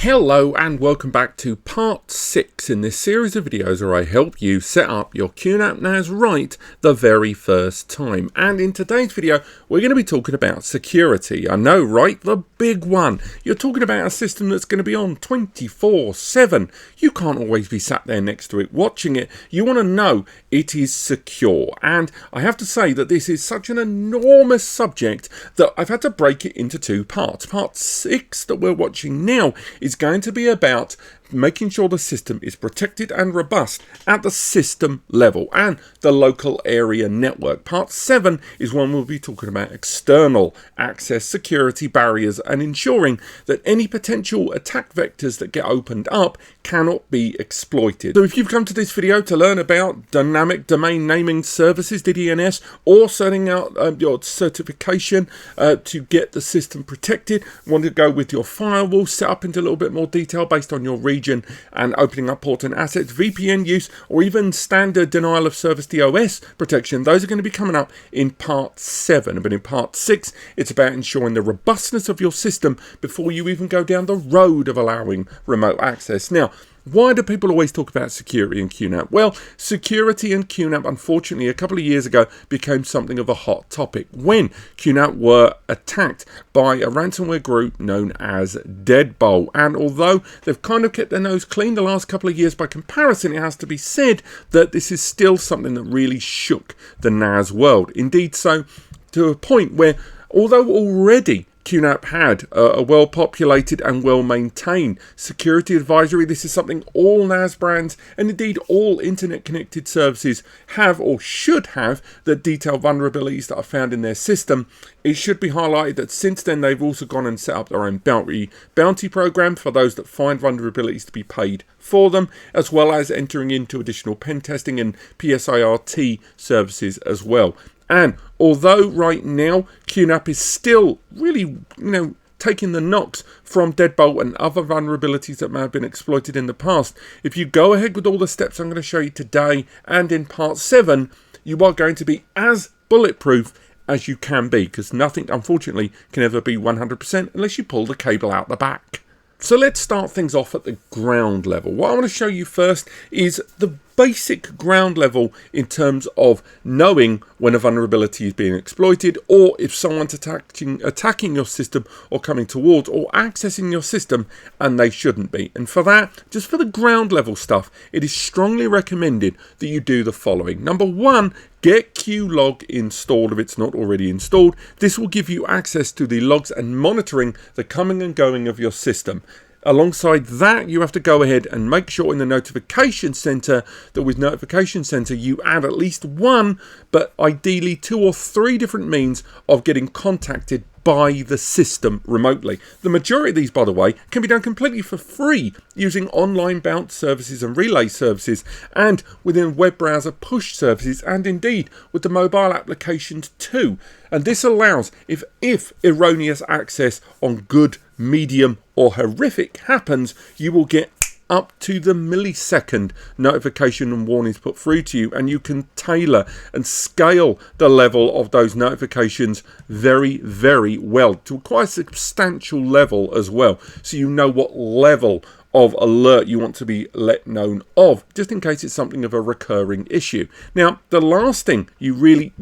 Hello and welcome back to part 6 in this series of videos where I help you set up your QNAP NAS right the very first time. And in today's video we're going to be talking about security. I know, right? The big one. You're talking about a system that's going to be on 24/7. You can't always be sat there next to it watching it. You want to know it is secure. And I have to say that this is such an enormous subject that I've had to break it into two parts. Part 6 that we're watching now is going to be about making sure the system is protected and robust at the system level and the local area network. Part 7 is one we'll be talking about external access, security barriers, and ensuring that any potential attack vectors that get opened up cannot be exploited. So if you've come to this video to learn about dynamic domain naming services, DDNS, or setting out your certification to get the system protected, want to go with your firewall set up into a little bit more detail based on your region and opening up port and assets, VPN use, or even standard denial of service DOS protection, those are going to be coming up in part 7. But in part 6, it's about ensuring the robustness of your system before you even go down the road of allowing remote access. Now, why do people always talk about security and QNAP? Well, security and QNAP, unfortunately, a couple of years ago became something of a hot topic when QNAP were attacked by a ransomware group known as Deadbolt. And although they've kind of kept their nose clean the last couple of years, by comparison, it has to be said that this is still something that really shook the NAS world. Indeed, so to a point where, although already QNAP had a well-populated and well-maintained security advisory, this is something all NAS brands and indeed all internet-connected services have or should have, that detail vulnerabilities that are found in their system. It should be highlighted that since then they've also gone and set up their own bounty program for those that find vulnerabilities to be paid for them, as well as entering into additional pen testing and PSIRT services as well. And although right now QNAP is still really, taking the knocks from Deadbolt and other vulnerabilities that may have been exploited in the past, if you go ahead with all the steps I'm going to show you today and in part 7, you are going to be as bulletproof as you can be, because nothing, unfortunately, can ever be 100% unless you pull the cable out the back. So let's start things off at the ground level. What I want to show you first is the basic ground level in terms of knowing when a vulnerability is being exploited, or if someone's attacking your system or coming towards or accessing your system and they shouldn't be. And for that, just for the ground level stuff, it is strongly recommended that you do the following. Number 1, get QLog installed if it's not already installed. This will give you access to the logs and monitoring the coming and going of your system. Alongside that, you have to go ahead and make sure in the notification center that with notification center you add at least 1, but ideally 2 or 3 different means of getting contacted by the system remotely. The majority of these, by the way, can be done completely for free using online bounce services and relay services, and within web browser push services, and indeed with the mobile applications too. And this allows, if erroneous access on good, medium or horrific happens, you will get up to the millisecond notification and warnings put through to you, and you can tailor and scale the level of those notifications very, very well to quite a substantial level as well, so you know what level of alert you want to be let known of, just in case it's something of a recurring issue. Now, the last thing you really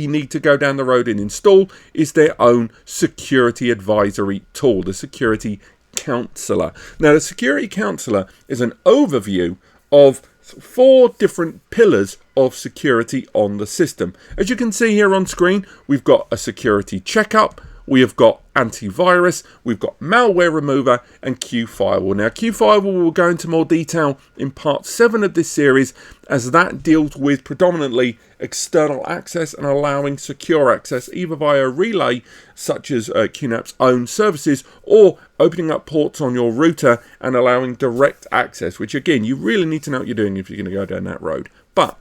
need to go down the road and install is their own security advisory tool, the Security Councilor. Now, the Security Councilor is an overview of 4 different pillars of security on the system. As you can see here on screen, we've got a security checkup, we have got antivirus, we've got malware remover, and QFirewall. Now, QFirewall will go into more detail in part 7 of this series, as that deals with predominantly external access and allowing secure access either via relay, such as QNAP's own services, or opening up ports on your router and allowing direct access, which again, you really need to know what you're doing if you're going to go down that road. But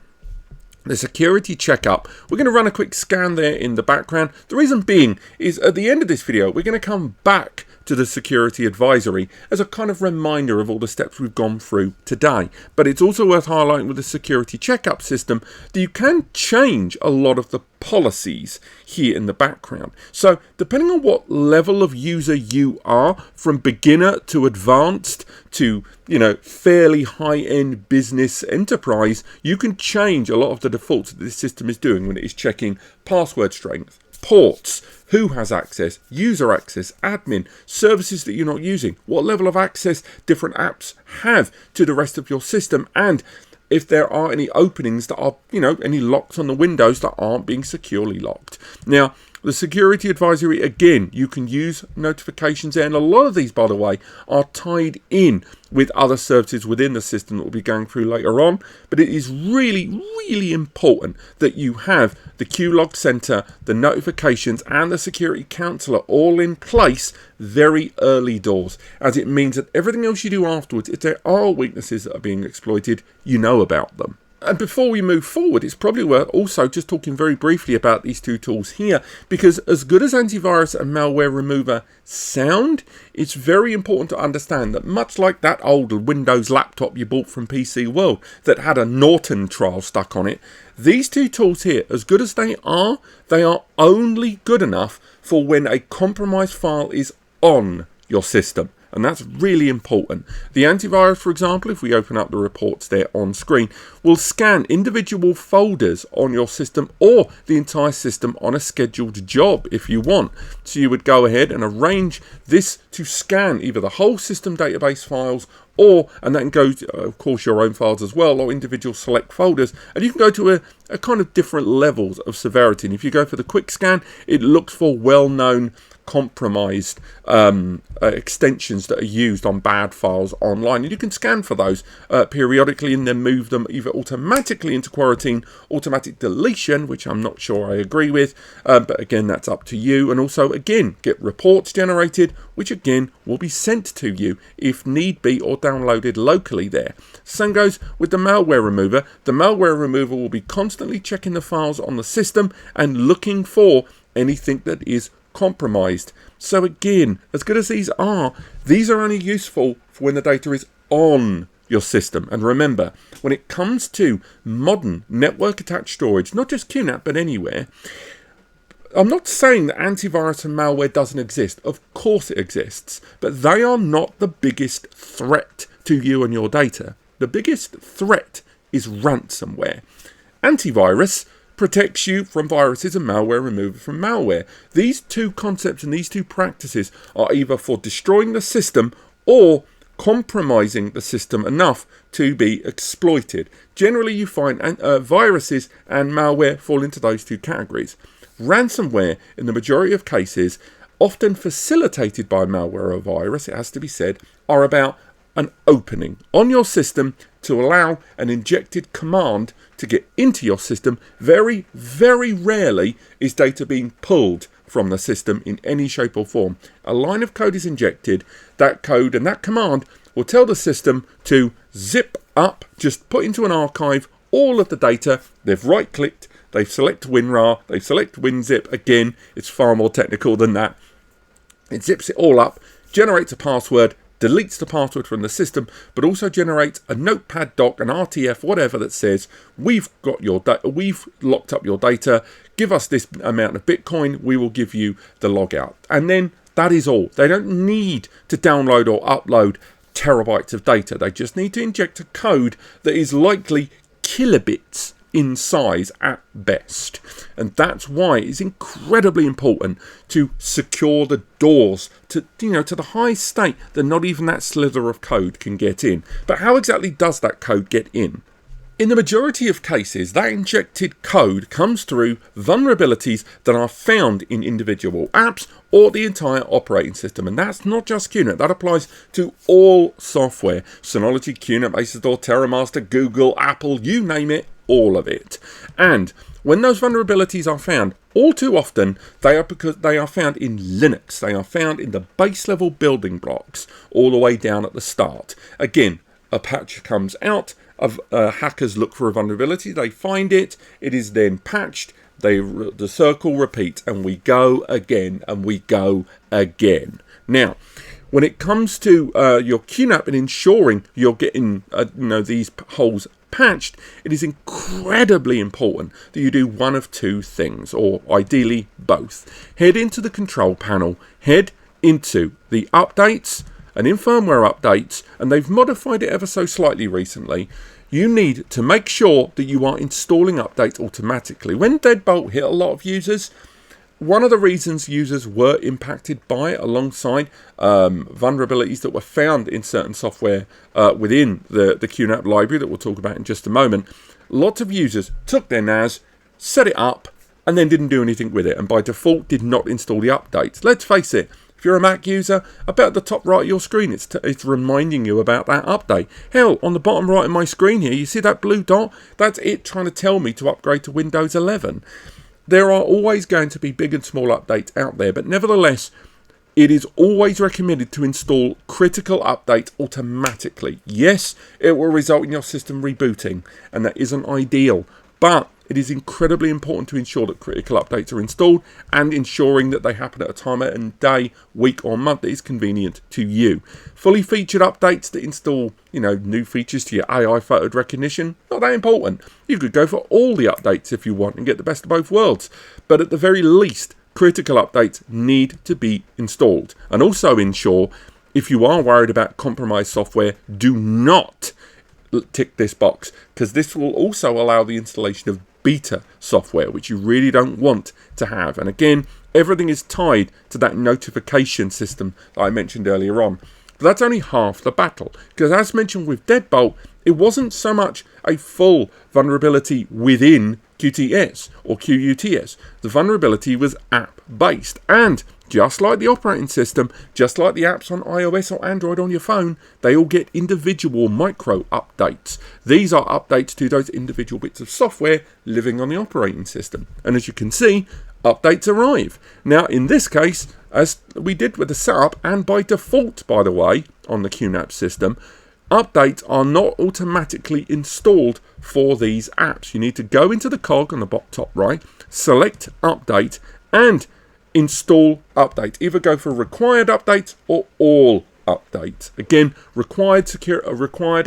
the security checkup, we're going to run a quick scan there in the background. The reason being is at the end of this video, we're going to come back to the security advisory as a kind of reminder of all the steps we've gone through today. But it's also worth highlighting with the security checkup system that you can change a lot of the policies here in the background. So depending on what level of user you are, from beginner to advanced to, fairly high-end business enterprise, you can change a lot of the defaults that this system is doing when it is checking password strength, ports, who has access, user access, admin, services that you're not using, what level of access different apps have to the rest of your system, and if there are any openings that are, any locks on the windows that aren't being securely locked. Now, the security advisory, again, you can use notifications there, and a lot of these, by the way, are tied in with other services within the system that we'll be going through later on. But it is really, really important that you have the QLog Center, the notifications, and the security counselor all in place very early doors, as it means that everything else you do afterwards, if there are weaknesses that are being exploited, you know about them. And before we move forward, it's probably worth also just talking very briefly about these two tools here, because as good as antivirus and malware remover sound, it's very important to understand that much like that old Windows laptop you bought from PC World that had a Norton trial stuck on it, these two tools here, as good as they are only good enough for when a compromised file is on your system. And that's really important. The antivirus, for example, if we open up the reports there on screen, will scan individual folders on your system or the entire system on a scheduled job if you want. So you would go ahead and arrange this to scan either the whole system database files and that can go to, of course, your own files as well, or individual select folders. And you can go to a kind of different levels of severity. And if you go for the quick scan, it looks for well-known compromised extensions that are used on bad files online, and you can scan for those periodically and then move them either automatically into quarantine, automatic deletion, which I'm not sure I agree with, but again, that's up to you. And also, again, get reports generated, which again will be sent to you if need be, or downloaded locally there. Same goes with the malware remover. The malware remover will be constantly checking the files on the system and looking for anything that is compromised. So again, as good as these are only useful for when the data is on your system. And remember, when it comes to modern network attached storage, not just QNAP but anywhere, I'm not saying that antivirus and malware doesn't exist. Of course it exists, but they are not the biggest threat to you and your data. The biggest threat is ransomware. Antivirus protects you from viruses and malware remover from malware. These two concepts and these two practices are either for destroying the system or compromising the system enough to be exploited. Generally, you find viruses and malware fall into those two categories. Ransomware, in the majority of cases, often facilitated by malware or virus, it has to be said, are about an opening on your system to allow an injected command to get into your system. Very, very rarely is data being pulled from the system in any shape or form. A line of code is injected. That code and that command will tell the system to zip up, just put into an archive all of the data. They've right-clicked, they've selected WinRAR, they've selected WinZip. Again, it's far more technical than that. It zips it all up, generates a password, deletes the password from the system, but also generates a notepad doc, an RTF, whatever, that says, we've got your data, we've locked up your data, give us this amount of Bitcoin, we will give you the logout. And then that is all. They don't need to download or upload terabytes of data. They just need to inject a code that is likely kilobits in size at best. And that's why it's incredibly important to secure the doors to the high state that not even that slither of code can get in. But how exactly does that code get in? In the majority of cases, that injected code comes through vulnerabilities that are found in individual apps or the entire operating system. And that's not just QNAP, that applies to all software. Synology, QNAP, Acerstore, TerraMaster, Google, Apple, you name it, all of it. And when those vulnerabilities are found, all too often they are found in Linux. They are found in the base level building blocks all the way down at the start. Again, a patch comes out, hackers look for a vulnerability, they find it, it is then patched, the circle repeats, and we go again, and we go again. Now, when it comes to your QNAP and ensuring you're getting these holes patched, it is incredibly important that you do one of two things, or ideally both. Head into the control panel, head into the updates and in firmware updates, and they've modified it ever so slightly recently. You need to make sure that you are installing updates automatically. When Deadbolt hit a lot of users, one of the reasons users were impacted by it, alongside vulnerabilities that were found in certain software within the QNAP library that we'll talk about in just a moment, lots of users took their NAS, set it up, and then didn't do anything with it, and by default did not install the updates. Let's face it, if you're a Mac user, about the top right of your screen, it's reminding you about that update. Hell, on the bottom right of my screen here, you see that blue dot? That's it trying to tell me to upgrade to Windows 11. There are always going to be big and small updates out there, but nevertheless, it is always recommended to install critical updates automatically. Yes, it will result in your system rebooting, and that isn't ideal, but it is incredibly important to ensure that critical updates are installed, and ensuring that they happen at a time and day, week or month that is convenient to you. Fully featured updates that install, new features to your AI photo recognition, not that important. You could go for all the updates if you want and get the best of both worlds. But at the very least, critical updates need to be installed. And also ensure, if you are worried about compromised software, do not tick this box, because this will also allow the installation of beta software, which you really don't want to have. And again, everything is tied to that notification system that I mentioned earlier on. But that's only half the battle, because as mentioned with Deadbolt, it wasn't so much a full vulnerability within QTS or QUTS. The vulnerability was app-based, and just like the operating system, just like the apps on iOS or Android on your phone, they all get individual micro updates. These are updates to those individual bits of software living on the operating system. And as you can see, updates arrive. Now, in this case, as we did with the setup, and by default, by the way, on the QNAP system, updates are not automatically installed for these apps. You need to go into the cog on the top right, select update, and install update. Either go for required updates or all updates. Again, required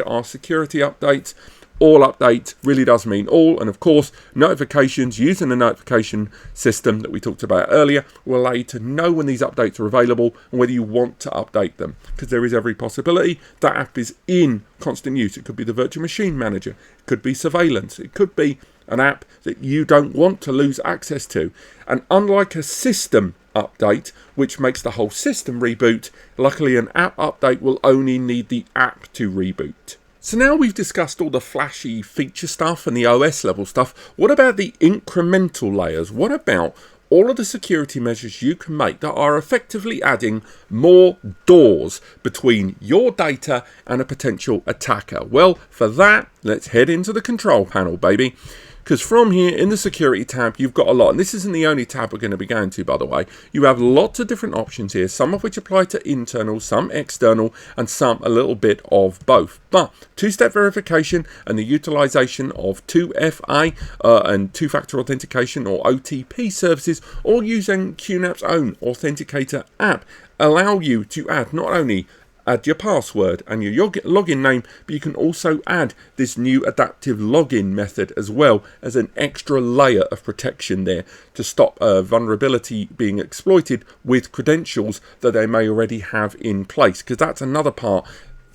are security updates. All update really does mean all, and of course notifications using the notification system that we talked about earlier will allow you to know when these updates are available and whether you want to update them, because there is every possibility that app is in constant use. It could be the virtual machine manager, it could be surveillance, it could be an app that you don't want to lose access to. And unlike a system update, which makes the whole system reboot, luckily an app update will only need the app to reboot. So now we've discussed all the flashy feature stuff and the OS level stuff. What about the incremental layers? What about all of the security measures you can make that are effectively adding more doors between your data and a potential attacker? Well, for that, let's head into the control panel, baby. Because from here in the security tab, you've got a lot, and this isn't the only tab we're going to be going to, by the way. You have lots of different options here, some of which apply to internal, some external, and some a little bit of both. But two-step verification and the utilization of 2FA and two-factor authentication or OTP services, all using QNAP's own authenticator app, allow you to add not only your password and your login name, but you can also add this new adaptive login method as well as an extra layer of protection there to stop vulnerability being exploited with credentials that they may already have in place, because that's another part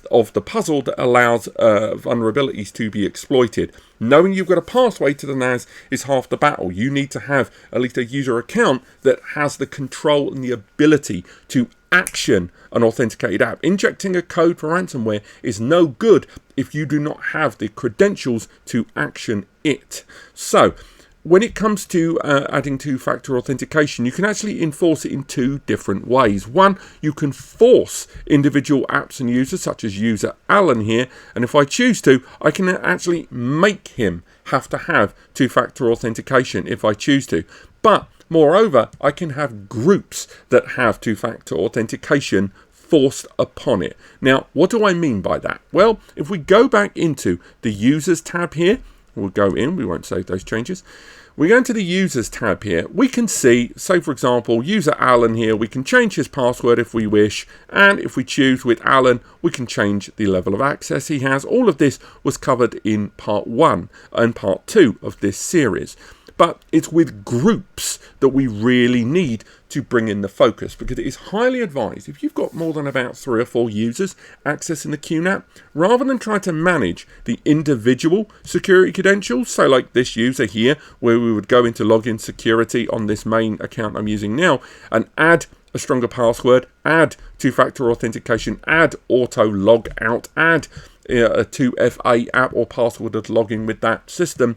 of the puzzle that allows vulnerabilities to be exploited. Knowing you've got a pathway to the NAS is half the battle. You need to have at least a user account that has the control and the ability to action an authenticated app. Injecting a code for ransomware is no good if you do not have the credentials to action it. So when it comes to adding two-factor authentication, you can actually enforce it in two different ways. One, you can force individual apps and users, such as user Alan here, and if I choose to, I can actually make him have to have two-factor authentication if I choose to. But moreover, I can have groups that have two-factor authentication forced upon it. Now, what do I mean by that? Well, if we go back into the Users tab here, we'll go in, we won't save those changes. We go into the users tab here. We can see, say for example, user Alan here, we can change his password if we wish, and if we choose with Alan, we can change the level of access he has. All of this was covered in part 1 and part 2 of this series. But it's with groups that we really need to bring in the focus, because it is highly advised, if you've got more than about 3 or 4 users accessing the QNAP, rather than try to manage the individual security credentials, so like this user here, where we would go into login security on this main account I'm using now, and add a stronger password, add two-factor authentication, add auto log out, add a 2FA app or password to log in with that system.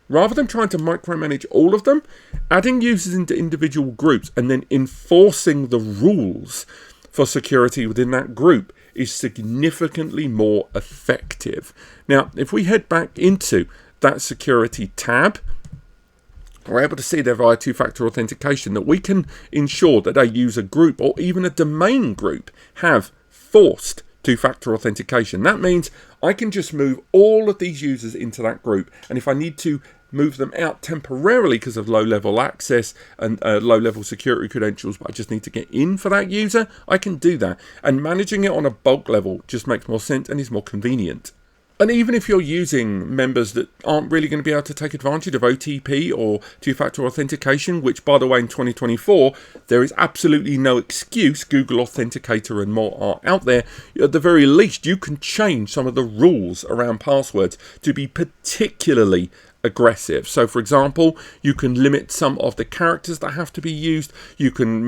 Rather than trying to micromanage all of them, adding users into individual groups and then enforcing the rules for security within that group is significantly more effective. Now, if we head back into that security tab, we're able to see there via two-factor authentication that we can ensure that a user group or even a domain group have forced two-factor authentication. That means I can just move all of these users into that group, and if I need to move them out temporarily because of low-level access and low-level security credentials, but I just need to get in for that user, I can do that. And managing it on a bulk level just makes more sense and is more convenient. And even if you're using members that aren't really going to be able to take advantage of OTP or two-factor authentication, which, by the way, in 2024, there is absolutely no excuse. Google Authenticator and more are out there. At the very least, you can change some of the rules around passwords to be particularly aggressive. So for example, you can limit some of the characters that have to be used. You can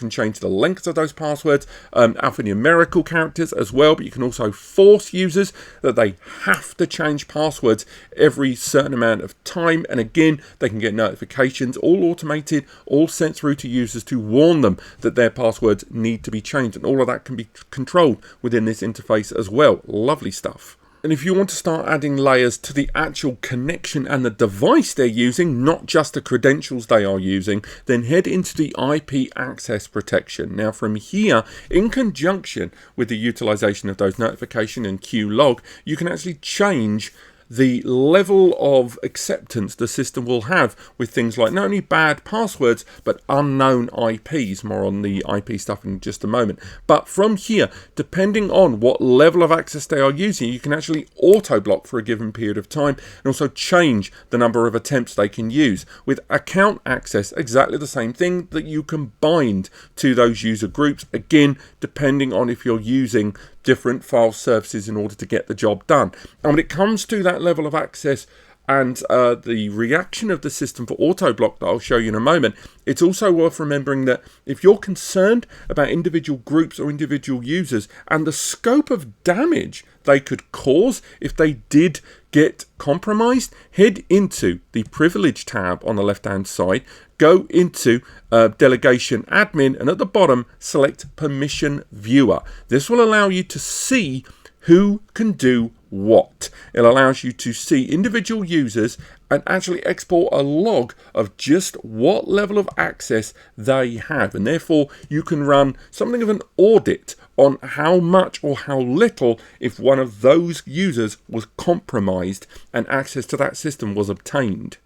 change the length of those passwords, alphanumerical characters as well, but you can also force users that they have to change passwords every certain amount of time, and again they can get notifications, all automated, all sent through to users to warn them that their passwords need to be changed, and all of that can be controlled within this interface as well. Lovely stuff. And if you want to start adding layers to the actual connection and the device they're using, not just the credentials they are using, then head into the IP access protection. Now from here, in conjunction with the utilization of those notification and QLog, you can actually change the level of acceptance the system will have with things like not only bad passwords but unknown IPs. More on the IP stuff in just a moment. But from here, depending on what level of access they are using, you can actually auto block for a given period of time and also change the number of attempts they can use. With account access, exactly the same thing, that you can bind to those user groups, again depending on if you're using different file services in order to get the job done. And when it comes to that level of access and the reaction of the system for auto block that I'll show you in a moment, it's also worth remembering that if you're concerned about individual groups or individual users and the scope of damage they could cause if they did get compromised, head into the privilege tab on the left hand side, go into delegation admin, and at the bottom select permission viewer. This will allow you to see who can do what. It allows you to see individual users and actually export a log of just what level of access they have, and therefore you can run something of an audit on how much or how little, if one of those users was compromised and access to that system was obtained.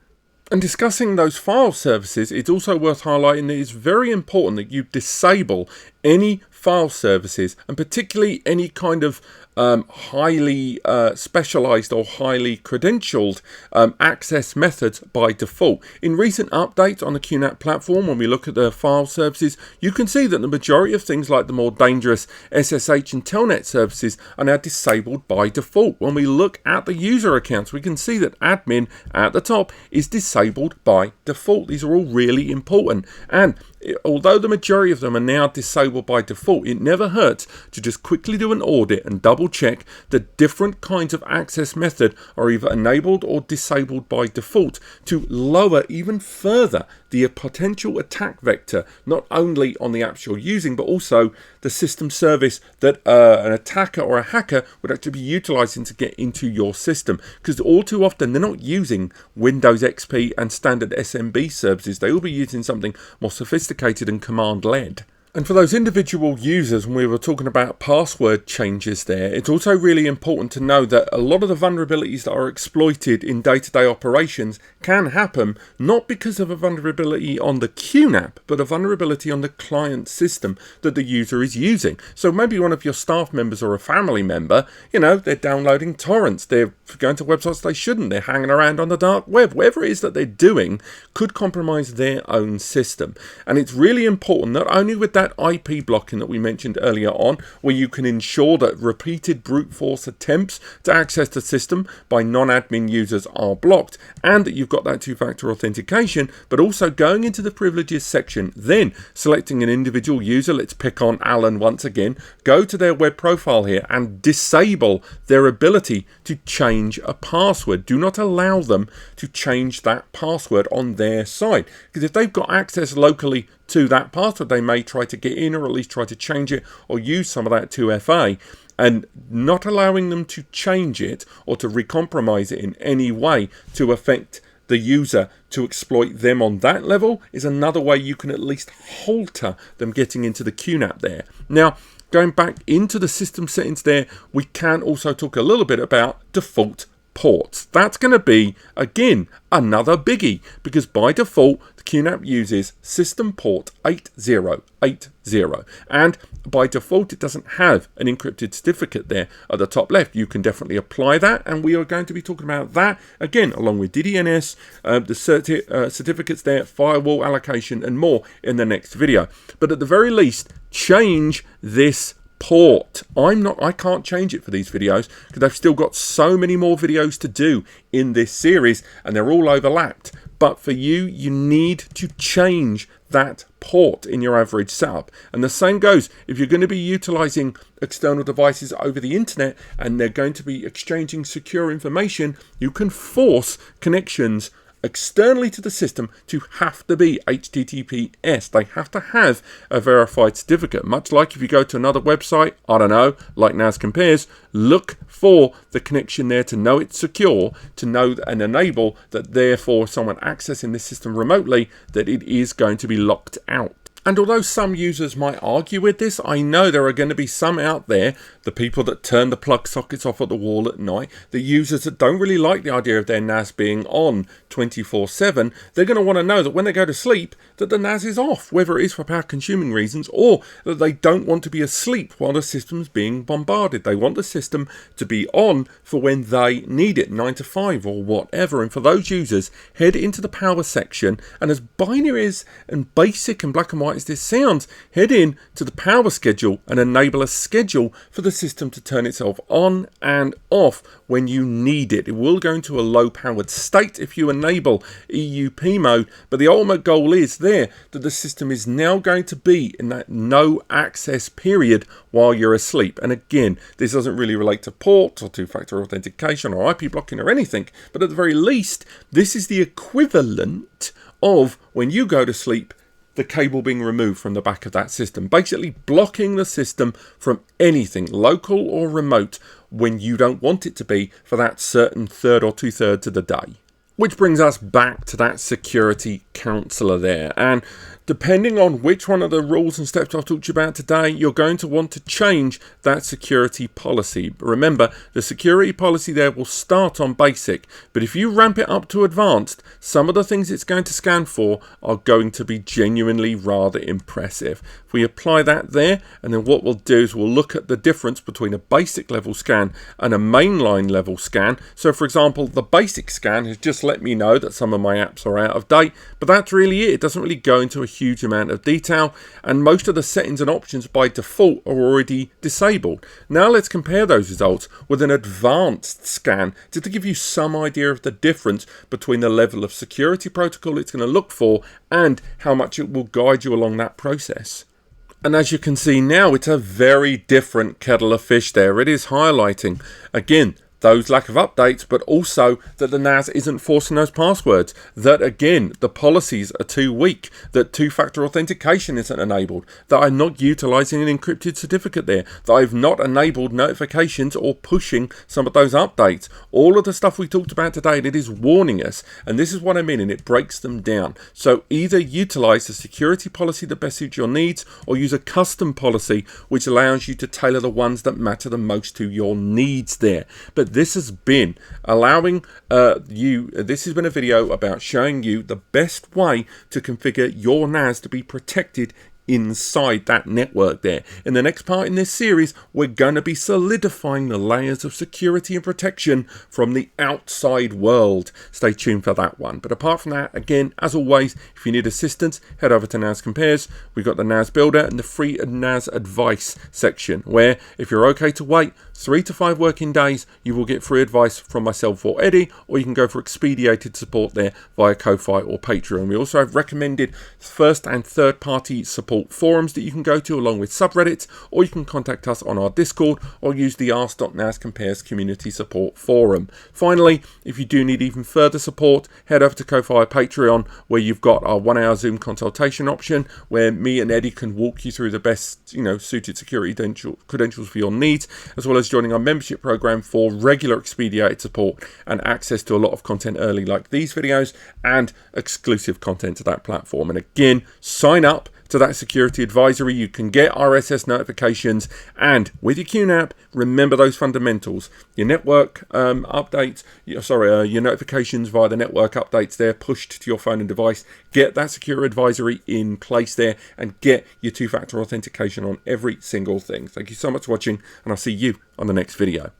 And discussing those file services, it's also worth highlighting that it's very important that you disable any file services, and particularly any kind of highly specialized or highly credentialed access methods by default. In recent updates on the QNAP platform, when we look at the file services, you can see that the majority of things like the more dangerous SSH and Telnet services are now disabled by default. When we look at the user accounts, we can see that admin at the top is disabled by default. These are all really important, and although the majority of them are now disabled by default, it never hurts to just quickly do an audit and double check that different kinds of access method are either enabled or disabled by default to lower even further the potential attack vector, not only on the apps you're using, but also the system service that an attacker or a hacker would actually be utilizing to get into your system. Because all too often they're not using Windows XP and standard SMB services. They will be using something more sophisticated and command-led. And for those individual users, when we were talking about password changes there, it's also really important to know that a lot of the vulnerabilities that are exploited in day-to-day operations can happen not because of a vulnerability on the QNAP, but a vulnerability on the client system that the user is using. So maybe one of your staff members or a family member, they're downloading torrents, they're going to websites they shouldn't, they're hanging around on the dark web, whatever it is that they're doing could compromise their own system. And it's really important, not only with that IP blocking that we mentioned earlier on, where you can ensure that repeated brute force attempts to access the system by non-admin users are blocked, and that you've got that two-factor authentication, but also going into the privileges section, then selecting an individual user, let's pick on Alan once again, go to their web profile here and disable their ability to change a password. Do not allow them to change that password on their side, because if they've got access locally to that password, they may try to get in, or at least try to change it or use some of that 2FA. And not allowing them to change it or to recompromise it in any way to affect the user, to exploit them on that level, is another way you can at least halter them getting into the QNAP there. Now, going back into the system settings there, we can also talk a little bit about default ports. That's going to be, again, another biggie, because by default, the QNAP uses system port 8080. And by default, it doesn't have an encrypted certificate there at the top left. You can definitely apply that, and we are going to be talking about that, again, along with DDNS, the certificates there, firewall allocation, and more in the next video. But at the very least, change this port. I can't change it for these videos because I've still got so many more videos to do in this series and they're all overlapped. But for you, you need to change that port in your average setup. And the same goes if you're going to be utilizing external devices over the internet and they're going to be exchanging secure information, you can force connections externally to the system to have to be HTTPS. They have to have a verified certificate. Much like if you go to another website, I don't know, like NAS Compares, look for the connection there to know it's secure, to know and enable that therefore someone accessing this system remotely, that it is going to be locked out. And although some users might argue with this, I know there are going to be some out there, the people that turn the plug sockets off at the wall at night, the users that don't really like the idea of their NAS being on 24/7, they're going to want to know that when they go to sleep, that the NAS is off, whether it is for power consuming reasons or that they don't want to be asleep while the system's being bombarded. They want the system to be on for when they need it, 9 to 5 or whatever. And for those users, head into the power section, and as binary and basic and black and white as this sounds, head in to the power schedule and enable a schedule for the system to turn itself on and off when you need it. It will go into a low powered state if you enable EUP mode, but the ultimate goal is there that the system is now going to be in that no access period while you're asleep. And again, this doesn't really relate to ports or two-factor authentication or IP blocking or anything, but at the very least, this is the equivalent of when you go to sleep, the cable being removed from the back of that system, basically blocking the system from anything local or remote when you don't want it to be for that certain third or 2/3 of the day. Which brings us back to that security counselor there, and depending on which one of the rules and steps I've talked to you about today, you're going to want to change that security policy. But remember, the security policy there will start on basic, but if you ramp it up to advanced, some of the things it's going to scan for are going to be genuinely rather impressive. If we apply that there, and then what we'll do is we'll look at the difference between a basic level scan and a mainline level scan. So for example, the basic scan has just let me know that some of my apps are out of date, but that's really it. It doesn't really go into a huge amount of detail, and most of the settings and options by default are already disabled. Now let's compare those results with an advanced scan just to give you some idea of the difference between the level of security protocol it's going to look for and how much it will guide you along that process. And as you can see now, it's a very different kettle of fish there. It is highlighting, again, those lack of updates, but also that the NAS isn't forcing those passwords, that again the policies are too weak, that two-factor authentication isn't enabled, that I'm not utilizing an encrypted certificate there, that I've not enabled notifications or pushing some of those updates. All of the stuff we talked about today, it is warning us, and this is what I mean, and it breaks them down. So either utilize the security policy that best suits your needs, or use a custom policy which allows you to tailor the ones that matter the most to your needs there. But this has been allowing this has been a video about showing you the best way to configure your NAS to be protected inside that network there. In the next part in this series, we're going to be solidifying the layers of security and protection from the outside world. Stay tuned for that one. But apart from that, again, as always, if you need assistance, head over to NAS Compares. We've got the NAS Builder and the free NAS Advice section, where if you're okay to wait 3 to 5 working days, you will get free advice from myself or Eddie, or you can go for expedited support there via Ko-Fi or Patreon. We also have recommended first and third party support forums that you can go to, along with subreddits, or you can contact us on our Discord or use the Ask.NASCompares community support forum. Finally, if you do need even further support, head over to Ko-Fi or Patreon, where you've got our 1-hour Zoom consultation option, where me and Eddie can walk you through the best, suited security credentials for your needs, as well as joining our membership program for regular expedited support and access to a lot of content early, like these videos, and exclusive content to that platform. And again, sign up to that security advisory. You can get RSS notifications, and with your QNAP, remember those fundamentals. Your network updates, your notifications via the network updates there, pushed to your phone and device. Get that secure advisory in place there, and get your two-factor authentication on every single thing. Thank you so much for watching, and I'll see you on the next video.